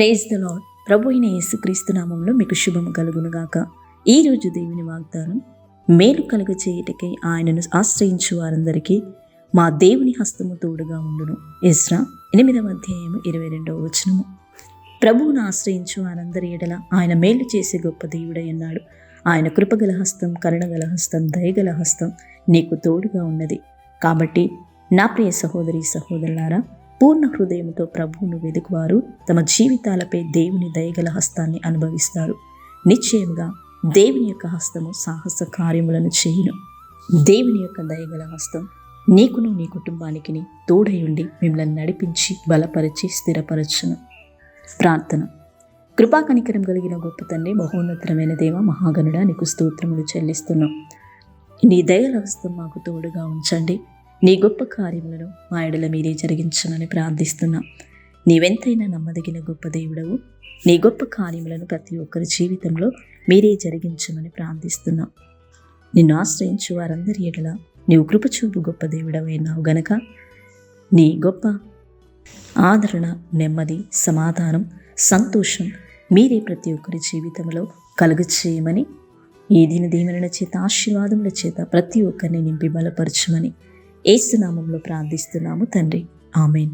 Praise the lord. ప్రభు అయిన యేసుక్రీస్తు నామములో మీకు శుభము కలుగునుగాక. ఈరోజు దేవుని వాగ్దానం, మేలు కలుగ చేయుటకై ఆయనను ఆశ్రయించు వారందరికీ మా దేవుని హస్తము తోడుగా ఉండును. ఎజ్రా 8వ అధ్యాయము 22వ వచనము. ప్రభువును ఆశ్రయించు వారందరి ఎడల ఆయన మేలు చేసే గొప్ప దేవుడై ఉన్నాడు. ఆయన కృపగల హస్తం, కరుణగల హస్తం, దయగల హస్తం నీకు తోడుగా ఉన్నది. కాబట్టి నా ప్రియ సహోదరి సహోదరులారా, పూర్ణ హృదయంతో ప్రభువును వెదుకువారు తమ జీవితాలపై దేవుని దయగల హస్తాన్ని అనుభవిస్తారు. నిశ్చయంగా దేవుని యొక్క హస్తము సాహస కార్యములను చేయును. దేవుని యొక్క దయగల హస్తం నీకును నీ కుటుంబానికి తోడై ఉండి మిమ్మల్ని నడిపించి బలపరిచి స్థిరపరచును. ప్రార్థన. కృపా కనికరం కలిగిన గొప్ప తండ్రి, మహోన్నతమైన దేవ, మహాగణుడా, నీకు స్తోత్రములు చెల్లిస్తున్నాం. నీ దయగల హస్తం మాకు తోడుగా ఉంచండి. నీ గొప్ప కార్యములను మా ఎడల మీరే జరిగించమని ప్రార్థిస్తున్నాం. నీవెంతైనా నమ్మదగిన గొప్ప దేవుడవు. నీ గొప్ప కార్యములను ప్రతి ఒక్కరి జీవితంలో మీరే జరిగించమని ప్రార్థిస్తున్నాం. నిన్ను ఆశ్రయించు వారందరి ఎడల నీవు కృపచూపు గొప్ప దేవుడవైనావు గనక నీ గొప్ప ఆదరణ, నెమ్మది, సమాధానం, సంతోషం మీరే ప్రతి ఒక్కరి జీవితంలో కలుగచేయమని, ఈ దిన దీవెనల చేత, ఆశీర్వాదముల చేత ప్రతి ఒక్కరిని నింపి బలపరచమని యేసు నామములో ప్రార్థిస్తున్నాము తండ్రి. ఆమేన్.